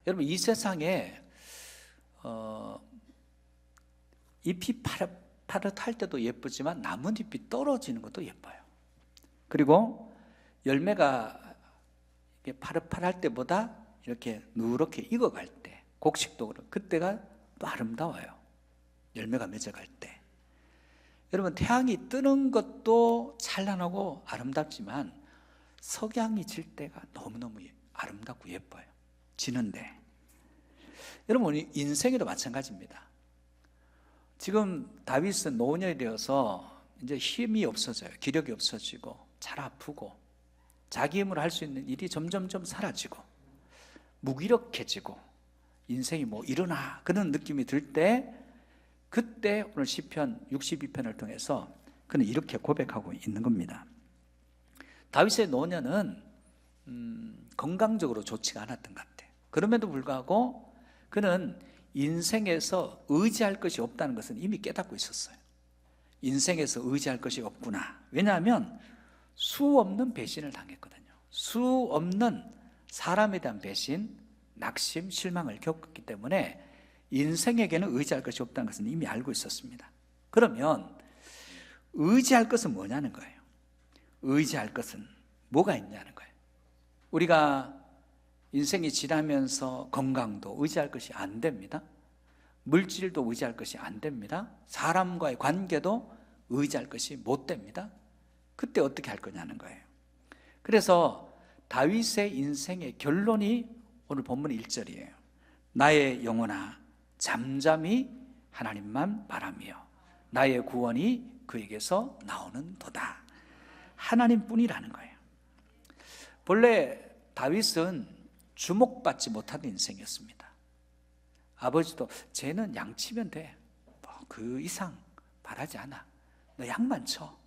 여러분, 이 세상에 잎이 파릇파릇할 때도 예쁘지만 나뭇잎이 떨어지는 것도 예뻐요. 그리고 열매가 파릇파릇할 때보다 이렇게 누렇게 익어갈 때, 곡식도 그렇고 그때가 또 아름다워요. 열매가 맺어갈 때. 여러분, 태양이 뜨는 것도 찬란하고 아름답지만 석양이 질 때가 너무너무 아름답고 예뻐요. 지는데. 여러분, 인생에도 마찬가지입니다. 지금 다윗은 노년이 되어서 이제 힘이 없어져요. 기력이 없어지고 잘 아프고 자기 힘으로 할 수 있는 일이 점점점 사라지고 무기력해지고 인생이 뭐 일어나 그런 느낌이 들 때, 그때 오늘 시편 62편을 통해서 그는 이렇게 고백하고 있는 겁니다. 다윗의 노년은 건강적으로 좋지가 않았던 것 같아요. 그럼에도 불구하고 그는 인생에서 의지할 것이 없다는 것은 이미 깨닫고 있었어요. 인생에서 의지할 것이 없구나. 왜냐하면 수 없는 배신을 당했거든요. 수 없는 사람에 대한 배신, 낙심, 실망을 겪었기 때문에 인생에게는 의지할 것이 없다는 것은 이미 알고 있었습니다. 그러면 의지할 것은 뭐냐는 거예요. 의지할 것은 뭐가 있냐는 거예요. 우리가 인생이 지나면서 건강도 의지할 것이 안 됩니다. 물질도 의지할 것이 안 됩니다. 사람과의 관계도 의지할 것이 못 됩니다. 그때 어떻게 할 거냐는 거예요. 그래서 다윗의 인생의 결론이 오늘 본문 1절이에요. 나의 영혼아 잠잠히 하나님만 바라며 나의 구원이 그에게서 나오는도다. 하나님뿐이라는 거예요. 본래 다윗은 주목받지 못하는 인생이었습니다. 아버지도 쟤는 양치면 돼. 그 이상 바라지 않아. 너 양만 쳐.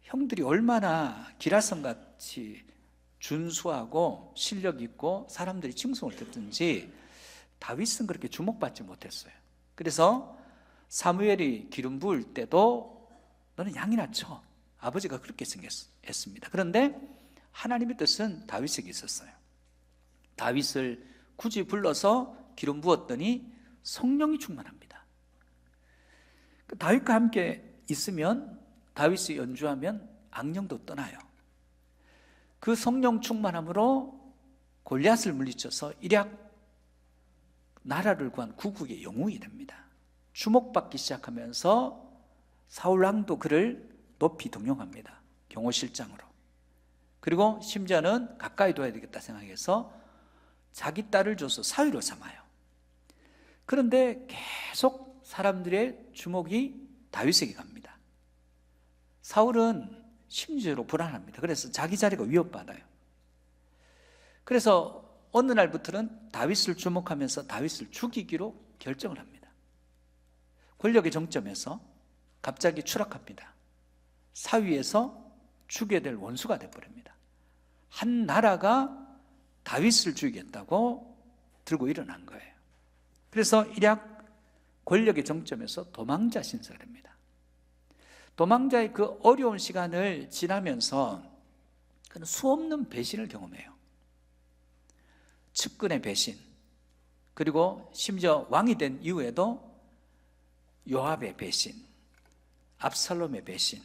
형들이 얼마나 기라성같이 준수하고 실력 있고 사람들이 칭송을 듣든지 다윗은 그렇게 주목받지 못했어요. 그래서 사무엘이 기름 부을 때도 너는 양이나 쳐. 아버지가 그렇게 했습니다. 그런데 하나님의 뜻은 다윗에게 있었어요. 다윗을 굳이 불러서 기름 부었더니 성령이 충만합니다. 다윗과 함께 있으면, 다윗이 연주하면 악령도 떠나요. 그 성령 충만함으로 골리앗을 물리쳐서 일약 나라를 구한 구국의 영웅이 됩니다. 주목받기 시작하면서 사울 왕도 그를 높이 등용합니다. 경호실장으로. 그리고 심지어는 가까이 둬야 되겠다 생각해서 자기 딸을 줘서 사위로 삼아요. 그런데 계속 사람들의 주목이 다윗에게 갑니다. 사울은 심지어로 불안합니다. 그래서 자기 자리가 위협받아요. 그래서 어느 날부터는 다윗을 주목하면서 다윗을 죽이기로 결정을 합니다. 권력의 정점에서 갑자기 추락합니다. 사위에서 죽여야 될 원수가 되어버립니다. 한 나라가 다윗을 죽이겠다고 들고 일어난 거예요. 그래서 일약 권력의 정점에서 도망자 신세가 됩니다. 도망자의 그 어려운 시간을 지나면서 그는 수없는 배신을 경험해요. 측근의 배신, 그리고 심지어 왕이 된 이후에도 요압의 배신, 압살롬의 배신,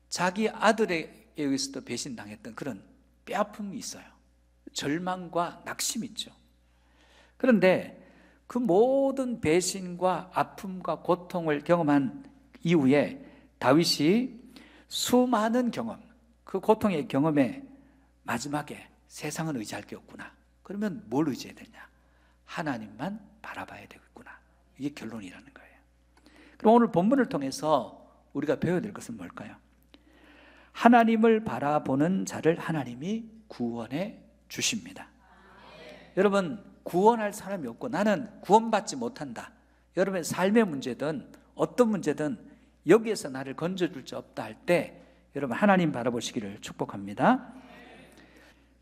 자기 아들에 의해서도 배신당했던 그런 뼈아픔이 있어요. 절망과 낙심이 있죠. 그런데 그 모든 배신과 아픔과 고통을 경험한 이후에 다윗이 수많은 경험, 그 고통의 경험에 마지막에 세상은 의지할 게 없구나. 그러면 뭘 의지해야 되냐? 하나님만 바라봐야 되겠구나. 이게 결론이라는 거예요. 그럼 오늘 본문을 통해서 우리가 배워야 될 것은 뭘까요? 하나님을 바라보는 자를 하나님이 구원해 주십니다. 여러분, 구원할 사람이 없고 나는 구원받지 못한다. 여러분의 삶의 문제든 어떤 문제든 여기에서 나를 건져줄 수 없다 할 때 여러분 하나님 바라보시기를 축복합니다.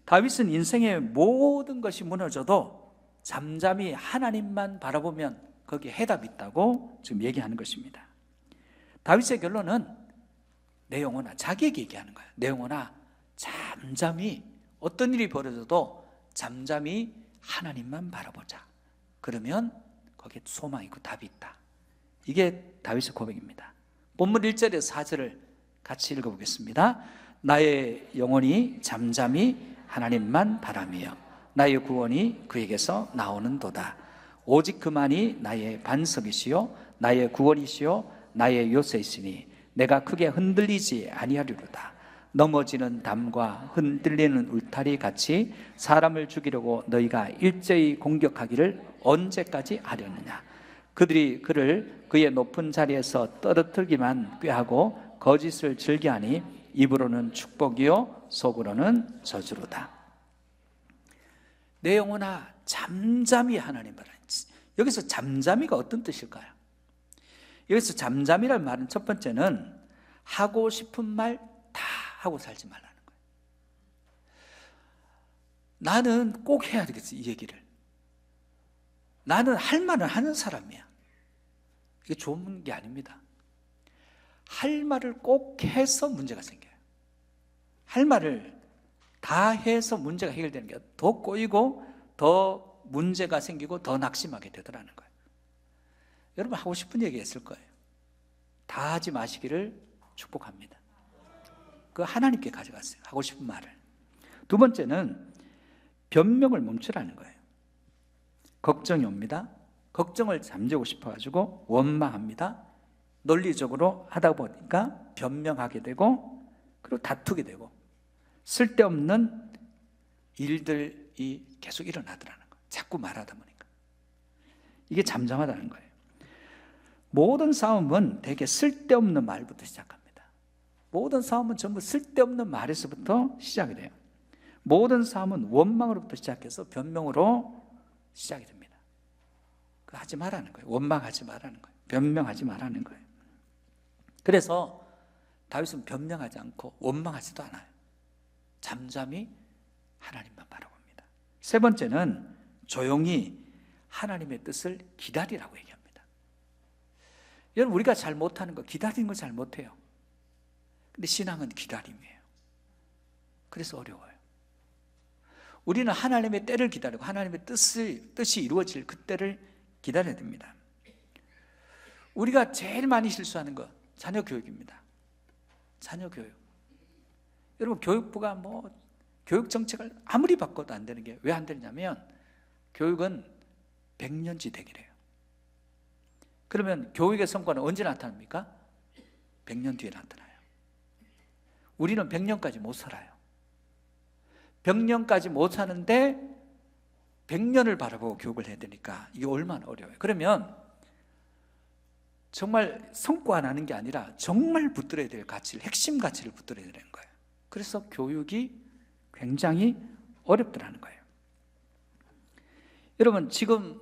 다윗은 인생의 모든 것이 무너져도 잠잠히 하나님만 바라보면 거기에 해답이 있다고 지금 얘기하는 것입니다. 다윗의 결론은 내 영혼아, 자기에게 얘기하는 거예요. 내 영혼아, 잠잠히 어떤 일이 벌어져도 잠잠히 하나님만 바라보자. 그러면 거기에 소망이 있고 답이 있다. 이게 다윗의 고백입니다. 본문 1절에서 4절을 같이 읽어보겠습니다. 나의 영혼이 잠잠히 하나님만 바라며 나의 구원이 그에게서 나오는도다. 오직 그만이 나의 반석이시요 나의 구원이시요 나의 요새이시니 내가 크게 흔들리지 아니하리로다. 넘어지는 담과 흔들리는 울타리 같이 사람을 죽이려고 너희가 일제히 공격하기를 언제까지 하려느냐. 그들이 그를 그의 높은 자리에서 떨어뜨리기만 꾀하고 거짓을 즐겨하니 입으로는 축복이요 속으로는 저주로다. 내 영혼아 잠잠히 하나님 바라. 여기서 잠잠이가 어떤 뜻일까요? 여기서 잠잠이라는 말은 첫 번째는 하고 싶은 말 다 하고 살지 말라는 거예요. 나는 꼭 해야 되겠어, 이 얘기를. 나는 할 말은 하는 사람이야. 이게 좋은 게 아닙니다. 할 말을 꼭 해서 문제가 생겨요. 할 말을 다 해서 문제가 해결되는 게 더 꼬이고 더 문제가 생기고 더 낙심하게 되더라는 거예요. 여러분 하고 싶은 얘기 있을 거예요. 다 하지 마시기를 축복합니다. 그 하나님께 가져갔어요. 하고 싶은 말을. 두 번째는 변명을 멈추라는 거예요. 걱정이 옵니다. 걱정을 잠재우고 싶어가지고 원망합니다. 논리적으로 하다 보니까 변명하게 되고 그리고 다투게 되고 쓸데없는 일들이 계속 일어나더라는 거예요. 자꾸 말하다 보니까. 이게 잠잠하다는 거예요. 모든 싸움은 되게 쓸데없는 말부터 시작합니다. 모든 싸움은 전부 쓸데없는 말에서부터 시작이 돼요. 모든 싸움은 원망으로부터 시작해서 변명으로 시작이 됩니다. 하지 말라는 거예요. 원망하지 말라는 거예요. 변명하지 말라는 거예요. 그래서 다윗은 변명하지 않고 원망하지도 않아요. 잠잠히 하나님만 바라봅니다. 세 번째는 조용히 하나님의 뜻을 기다리라고 얘기합니다. 여러분 우리가 잘 못하는 거 기다리는 거 잘 못해요. 근데 신앙은 기다림이에요. 그래서 어려워요. 우리는 하나님의 때를 기다리고 하나님의 뜻이 이루어질 그때를 기다려야 됩니다. 우리가 제일 많이 실수하는 거 자녀 교육입니다. 자녀 교육. 여러분 교육부가 교육 정책을 아무리 바꿔도 안 되는 게 왜 안 되냐면 교육은 100년지 대기래요. 그러면 교육의 성과는 언제 나타납니까? 100년 뒤에 나타나요. 우리는 100년까지 못 살아요. 100년까지 못 사는데 100년을 바라보고 교육을 해야 되니까 이게 얼마나 어려워요. 그러면 정말 성과 나는 게 아니라 정말 붙들어야 될 가치를, 핵심 가치를 붙들어야 되는 거예요. 그래서 교육이 굉장히 어렵더라는 거예요. 여러분 지금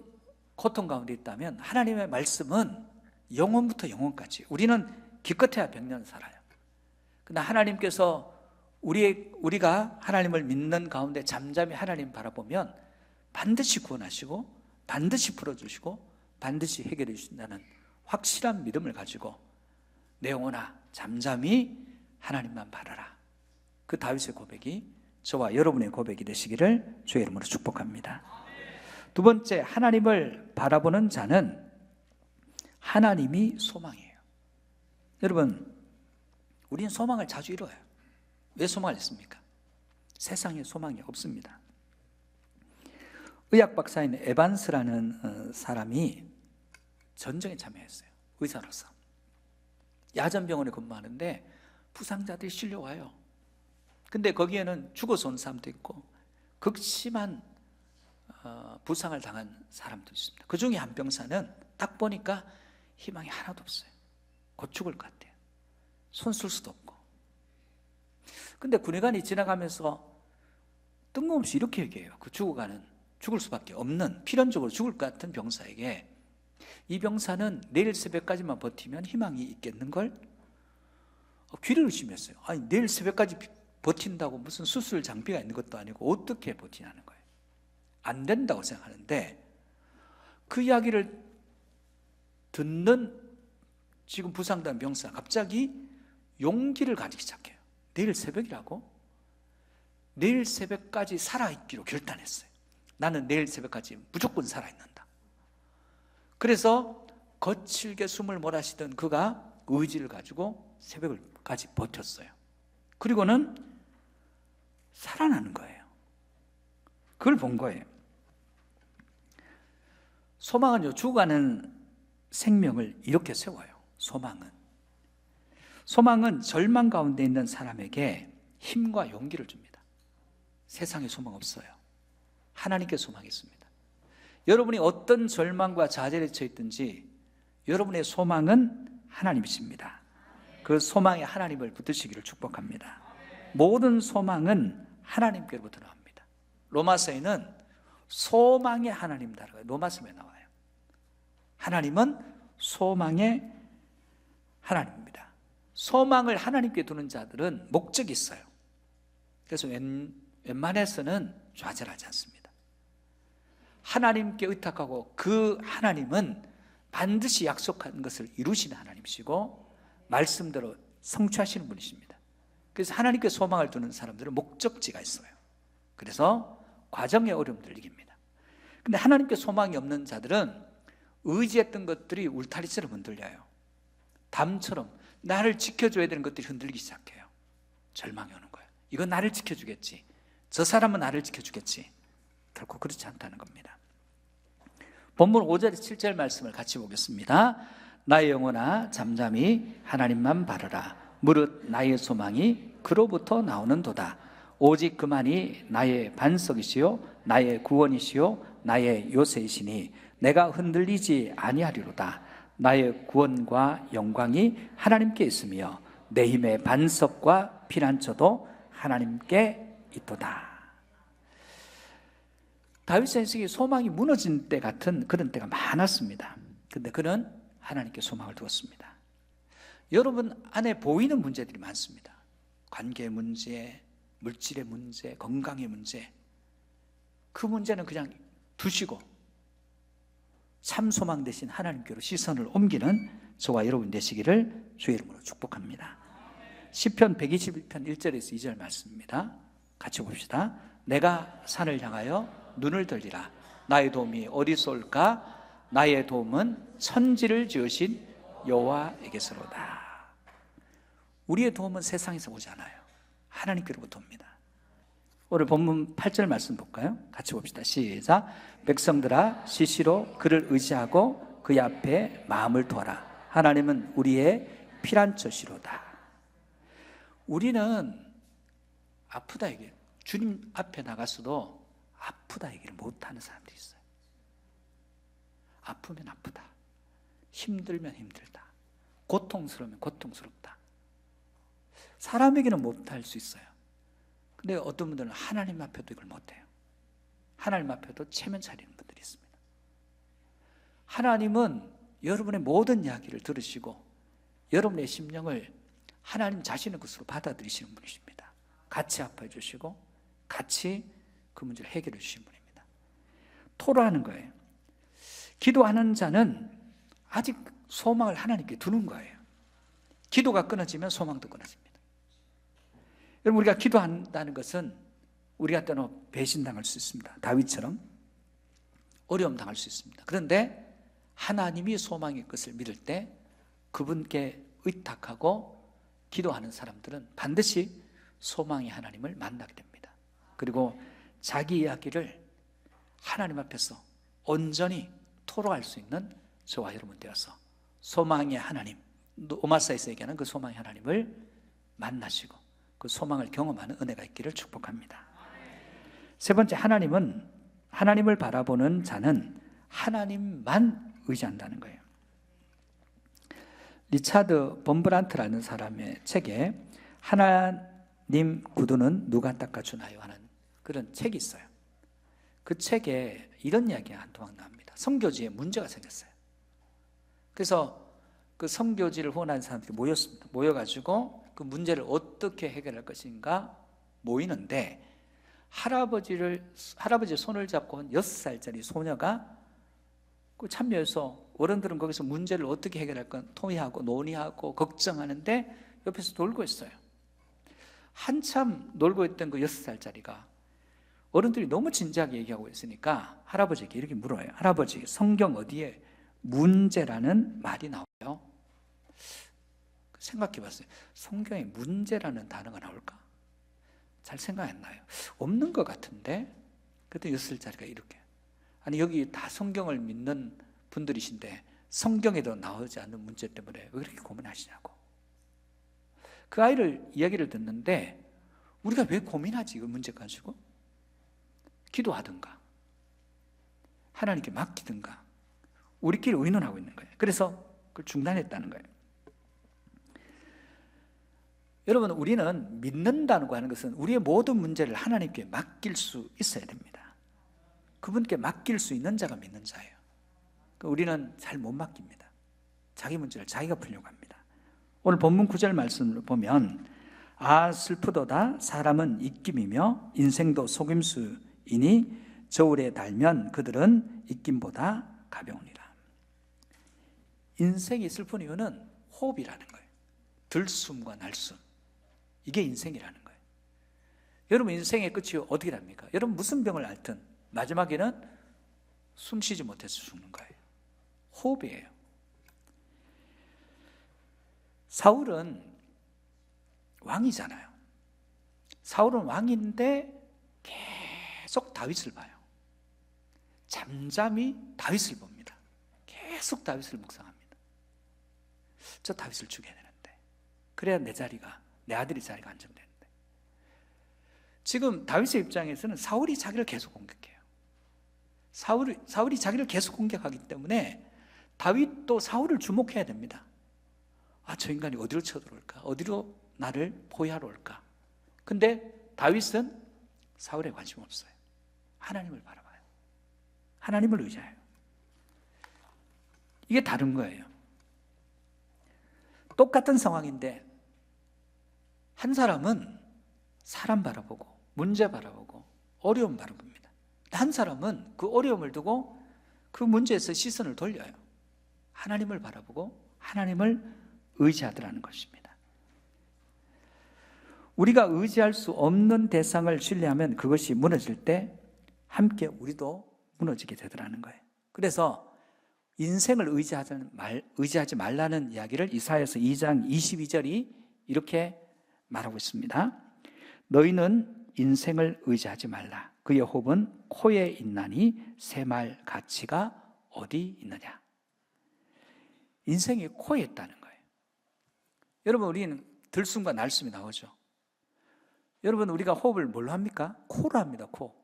고통 가운데 있다면 하나님의 말씀은 영원부터 영원까지 우리는 기껏해야 100년 살아요. 그러나 하나님께서 우리가 하나님을 믿는 가운데 잠잠히 하나님 바라보면 반드시 구원하시고 반드시 풀어주시고 반드시 해결해 주신다는 확실한 믿음을 가지고 내 영혼아 잠잠히 하나님만 바라라. 그 다윗의 고백이 저와 여러분의 고백이 되시기를 주의 이름으로 축복합니다. 두 번째, 하나님을 바라보는 자는 하나님이 소망이에요. 여러분 우리는 소망을 자주 잃어요. 왜 소망을 잃습니까? 세상에 소망이 없습니다. 의학 박사인 에반스라는 사람이 전쟁에 참여했어요. 의사로서. 야전병원에 근무하는데 부상자들이 실려와요. 근데 거기에는 죽어서 온 사람도 있고 극심한 부상을 당한 사람도 있습니다. 그 중에 한 병사는 딱 보니까 희망이 하나도 없어요. 곧 죽을 것 같아요. 손 쓸 수도 없고. 근데 군의관이 지나가면서 뜬금없이 이렇게 얘기해요. 그 죽을 수밖에 없는 필연적으로 죽을 것 같은 병사에게 이 병사는 내일 새벽까지만 버티면 희망이 있겠는걸? 귀를 의심했어요. 아니 내일 새벽까지 버틴다고 무슨 수술 장비가 있는 것도 아니고 어떻게 버티냐는 거예요. 안 된다고 생각하는데 그 이야기를 듣는 지금 부상당 병사가 갑자기 용기를 가지기 시작해요. 내일 새벽이라고? 내일 새벽까지 살아있기로 결단했어요. 나는 내일 새벽까지 무조건 살아있는다. 그래서 거칠게 숨을 몰아쉬던 그가 의지를 가지고 새벽까지 버텼어요. 그리고는 살아나는 거예요. 그걸 본 거예요. 소망은요, 죽어가는 생명을 이렇게 세워요. 소망은 절망 가운데 있는 사람에게 힘과 용기를 줍니다. 세상에 소망 없어요. 하나님께 소망이 있습니다. 여러분이 어떤 절망과 좌절에 처해 있든지 여러분의 소망은 하나님이십니다. 그 소망에 하나님을 붙드시기를 축복합니다. 모든 소망은 하나님께로부터 나옵니다. 로마서에는 소망의 하나님이라고 로마서에 나와요. 하나님은 소망의 하나님입니다. 소망을 하나님께 두는 자들은 목적이 있어요. 그래서 웬만해서는 좌절하지 않습니다. 하나님께 의탁하고 그 하나님은 반드시 약속한 것을 이루시는 하나님이시고 말씀대로 성취하시는 분이십니다. 그래서 하나님께 소망을 두는 사람들은 목적지가 있어요. 그래서 과정의 어려움들을 이깁니다. 근데 하나님께 소망이 없는 자들은 의지했던 것들이 울타리처럼 흔들려요. 담처럼 나를 지켜줘야 되는 것들이 흔들리기 시작해요. 절망이 오는 거예요. 이건 나를 지켜주겠지, 저 사람은 나를 지켜주겠지. 결코 그렇지 않다는 겁니다. 본문 5절 7절 말씀을 같이 보겠습니다. 나의 영혼아 잠잠히 하나님만 바라라. 무릇 나의 소망이 그로부터 나오는도다. 오직 그만이 나의 반석이시요 나의 구원이시요 나의 요새이시니 내가 흔들리지 아니하리로다. 나의 구원과 영광이 하나님께 있으며 내 힘의 반석과 피난처도 하나님께 있도다. 다윗 선생이 소망이 무너진 때 같은 그런 때가 많았습니다. 그런데 그는 하나님께 소망을 두었습니다. 여러분 안에 보이는 문제들이 많습니다. 관계 문제, 물질의 문제, 건강의 문제. 그 문제는 그냥 두시고 참 소망 대신 하나님께로 시선을 옮기는 저와 여러분 되시기를 주의 이름으로 축복합니다. 시편 121편 1절에서 2절 말씀입니다. 같이 봅시다. 내가 산을 향하여 눈을 들리라. 나의 도움이 어디서 올까? 나의 도움은 천지를 지으신 여호와에게서로다. 우리의 도움은 세상에서 오지 않아요. 하나님께로부터 옵니다. 오늘 본문 8절 말씀 볼까요? 같이 봅시다. 시작. 백성들아 시시로 그를 의지하고 그의 앞에 마음을 두어라. 하나님은 우리의 피난처시로다. 우리는 아프다 얘기해요. 주님 앞에 나갔어도 아프다 얘기를 못하는 사람들이 있어요. 아프면 아프다, 힘들면 힘들다, 고통스러우면 고통스럽다. 사람에게는 못할 수 있어요. 근데 어떤 분들은 하나님 앞에도 이걸 못해요. 하나님 앞에도 체면 차리는 분들이 있습니다. 하나님은 여러분의 모든 이야기를 들으시고 여러분의 심령을 하나님 자신의 것으로 받아들이시는 분이십니다. 같이 아파해 주시고 같이 그 문제를 해결해 주시는 분입니다. 토로하는 거예요. 기도하는 자는 아직 소망을 하나님께 두는 거예요. 기도가 끊어지면 소망도 끊어집니다. 여러분, 우리가 기도한다는 것은 우리가 때로 배신당할 수 있습니다. 다윗처럼 어려움 당할 수 있습니다. 그런데 하나님이 소망의 것을 믿을 때 그분께 의탁하고 기도하는 사람들은 반드시 소망의 하나님을 만나게 됩니다. 그리고 자기 이야기를 하나님 앞에서 온전히 토로할 수 있는 저와 여러분 되어서 소망의 하나님, 오마사에서 얘기하는 그 소망의 하나님을 만나시고 그 소망을 경험하는 은혜가 있기를 축복합니다. 세 번째, 하나님은 하나님을 바라보는 자는 하나님만 의지한다는 거예요. 리차드 범브란트라는 사람의 책에 하나님 구두는 누가 닦아주나요? 하는 그런 책이 있어요. 그 책에 이런 이야기가 한 토막 나옵니다. 선교지에 문제가 생겼어요. 그래서 그 선교지를 후원하는 사람들이 모였습니다. 모여가지고 그 문제를 어떻게 해결할 것인가 모이는데 할아버지의 손을 잡고 온 6살짜리 소녀가 그 참여해서 어른들은 거기서 문제를 어떻게 해결할 건 토의하고 논의하고 걱정하는데 옆에서 놀고 있어요. 한참 놀고 있던 그 6살짜리가 어른들이 너무 진지하게 얘기하고 있으니까 할아버지에게 이렇게 물어요. 할아버지, 성경 어디에 문제라는 말이 나와요? 생각해 봤어요. 성경에 문제라는 단어가 나올까? 잘 생각 안 나요. 없는 것 같은데? 그래도 있을 자리가 이렇게. 아니, 여기 다 성경을 믿는 분들이신데 성경에도 나오지 않는 문제 때문에 왜 그렇게 고민하시냐고. 그 아이를 이야기를 듣는데 우리가 왜 고민하지, 이 문제 가지고? 기도하든가 하나님께 맡기든가 우리끼리 의논하고 있는 거예요. 그래서 그걸 중단했다는 거예요. 여러분, 우리는 믿는다고 하는 것은 우리의 모든 문제를 하나님께 맡길 수 있어야 됩니다. 그분께 맡길 수 있는 자가 믿는 자예요. 우리는 잘 못 맡깁니다. 자기 문제를 자기가 풀려고 합니다. 오늘 본문 9절 말씀을 보면 아 슬프도다 사람은 입김이며 인생도 속임수이니 저울에 달면 그들은 입김보다 가벼우니라. 인생이 슬픈 이유는 호흡이라는 거예요. 들숨과 날숨, 이게 인생이라는 거예요. 여러분, 인생의 끝이 어떻게 됩니까? 여러분 무슨 병을 앓든 마지막에는 숨 쉬지 못해서 죽는 거예요. 호흡이에요. 사울은 왕이잖아요. 사울은 왕인데 계속 다윗을 봐요. 잠잠히 다윗을 봅니다. 계속 다윗을 묵상합니다. 저 다윗을 죽여야 되는데, 그래야 내 자리가, 내 아들의 자리가 안정되는데. 지금 다윗의 입장에서는 사울이 자기를 계속 공격해요. 사울이 자기를 계속 공격하기 때문에 다윗도 사울을 주목해야 됩니다. 아, 저 인간이 어디로 쳐들어올까? 어디로 나를 포위하러 올까? 근데 다윗은 사울에 관심 없어요. 하나님을 바라봐요. 하나님을 의지해요. 이게 다른 거예요. 똑같은 상황인데 한 사람은 사람 바라보고 문제 바라보고 어려움 바라봅니다. 한 사람은 그 어려움을 두고 그 문제에서 시선을 돌려요. 하나님을 바라보고 하나님을 의지하더라는 것입니다. 우리가 의지할 수 없는 대상을 신뢰하면 그것이 무너질 때 함께 우리도 무너지게 되더라는 거예요. 그래서 인생을 의지하지 말라는 이야기를 이사야서 2장 22절이 이렇게 말하고 있습니다. 너희는 인생을 의지하지 말라. 그의 호흡은 코에 있나니 새말 가치가 어디 있느냐. 인생이 코에 있다는 거예요. 여러분, 우리는 들숨과 날숨이 나오죠. 여러분, 우리가 호흡을 뭘로 합니까? 코로 합니다. 코.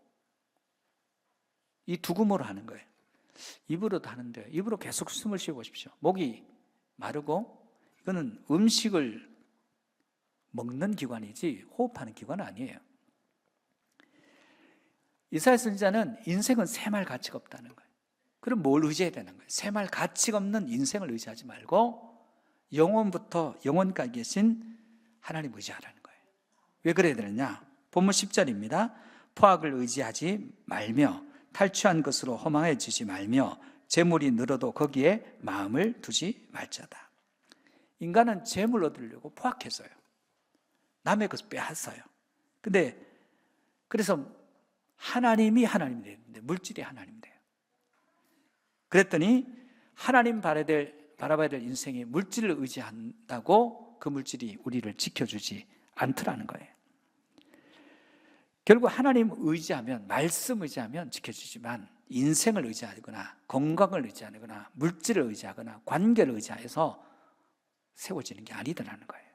이 두 구멍으로 하는 거예요. 입으로도 하는데 입으로 계속 숨을 쉬어 보십시오. 목이 마르고, 이거는 음식을 먹는 기관이지 호흡하는 기관은 아니에요. 이사야 선지자는 인생은 새말 가치가 없다는 거예요. 그럼 뭘 의지해야 되는 거예요? 새말 가치가 없는 인생을 의지하지 말고 영원부터 영원까지 계신 하나님 의지하라는 거예요. 왜 그래야 되느냐? 본문 10절입니다. 포악을 의지하지 말며 탈취한 것으로 허망해지지 말며 재물이 늘어도 거기에 마음을 두지 말자다. 인간은 재물 얻으려고 포악해서요. 남의 것을 빼앗아요. 근데 그래서 하나님이 하나님이 되는데 물질이 하나님 돼요. 그랬더니 하나님 바라봐야 될 인생이 물질을 의지한다고 그 물질이 우리를 지켜주지 않더라는 거예요. 결국 하나님 의지하면, 말씀 의지하면 지켜주지만 인생을 의지하거나 건강을 의지하거나 물질을 의지하거나 관계를 의지해서 세워지는 게 아니더라는 거예요.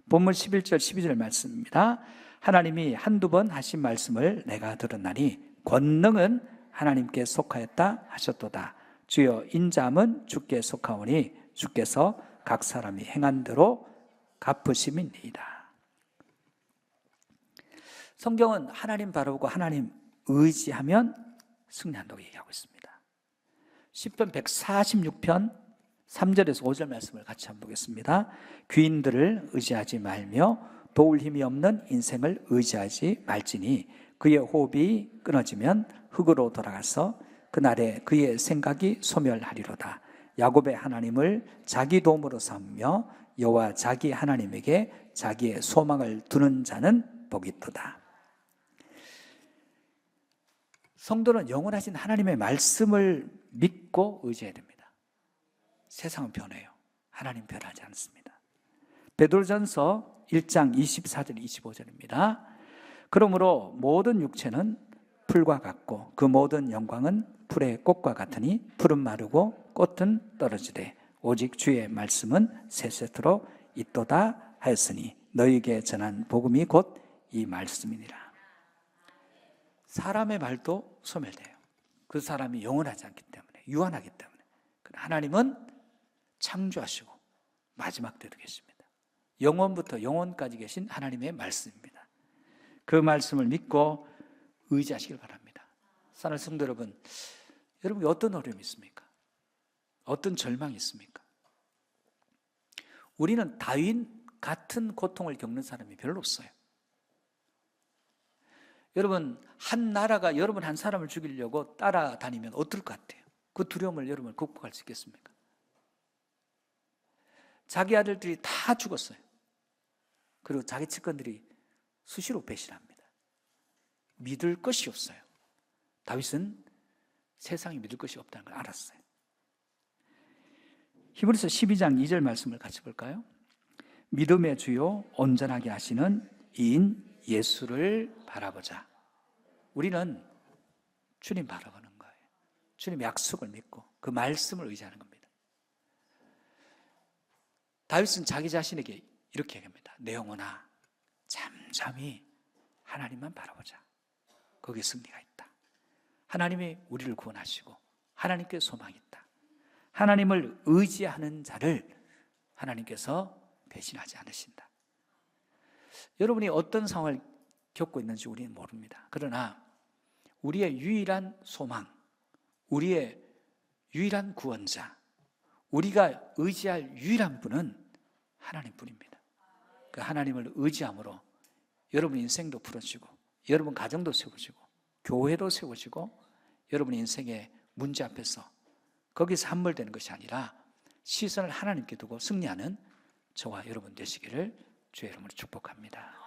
본문 11절 12절 말씀입니다. 하나님이 한두 번 하신 말씀을 내가 들었나니 권능은 하나님께 속하였다 하셨도다. 주여 인자함은 주께 속하오니 주께서 각 사람이 행한 대로 갚으심이니이다. 성경은 하나님 바라보고 하나님 의지하면 승리한다고 얘기하고 있습니다. 시편 146편 3절에서 5절 말씀을 같이 한번 보겠습니다. 귀인들을 의지하지 말며 도울 힘이 없는 인생을 의지하지 말지니 그의 호흡이 끊어지면 흙으로 돌아가서 그날에 그의 생각이 소멸하리로다. 야곱의 하나님을 자기 도움으로 삼며 여호와 자기 하나님에게 자기의 소망을 두는 자는 복이 있도다. 성도는 영원하신 하나님의 말씀을 믿고 의지해야 됩니다. 세상은 변해요. 하나님 변하지 않습니다. 베드로전서 1장 24절 25절입니다. 그러므로 모든 육체는 풀과 같고 그 모든 영광은 풀의 꽃과 같으니 풀은 마르고 꽃은 떨어지되 오직 주의 말씀은 세세토록 있도다 하였으니 너희에게 전한 복음이 곧 이 말씀이니라. 사람의 말도 소멸돼요. 그 사람이 영원하지 않기 때문에, 유한하기 때문에. 하나님은 창조하시고 마지막 때도 계십니다. 영원부터 영원까지 계신 하나님의 말씀입니다. 그 말씀을 믿고 의지하시길 바랍니다. 사랑하는 성도 여러분, 여러분이 어떤 어려움이 있습니까? 어떤 절망이 있습니까? 우리는 다윈 같은 고통을 겪는 사람이 별로 없어요. 여러분, 한 나라가 여러분 한 사람을 죽이려고 따라다니면 어떨 것 같아요? 그 두려움을 여러분 극복할 수 있겠습니까? 자기 아들들이 다 죽었어요. 그리고 자기 측근들이 수시로 배신합니다. 믿을 것이 없어요. 다윗은 세상에 믿을 것이 없다는 걸 알았어요. 히브리서 12장 2절 말씀을 같이 볼까요? 믿음의 주요 온전하게 하시는 이인 예수를 바라보자. 우리는 주님 바라보는 거예요. 주님 약속을 믿고 그 말씀을 의지하는 겁니다. 다윗은 자기 자신에게 이렇게 얘기합니다. 내 영혼아, 잠잠히 하나님만 바라보자. 거기에 승리가 있다. 하나님이 우리를 구원하시고 하나님께 소망이 있다. 하나님을 의지하는 자를 하나님께서 배신하지 않으신다. 여러분이 어떤 상황을 겪고 있는지 우리는 모릅니다. 그러나 우리의 유일한 소망, 우리의 유일한 구원자, 우리가 의지할 유일한 분은 하나님뿐입니다. 그 하나님을 의지함으로 여러분 인생도 풀어지고 여러분 가정도 세워지고 교회도 세워지고 여러분 인생의 문제 앞에서 거기서 함몰되는 것이 아니라 시선을 하나님께 두고 승리하는 저와 여러분 되시기를 주의 이름으로 축복합니다.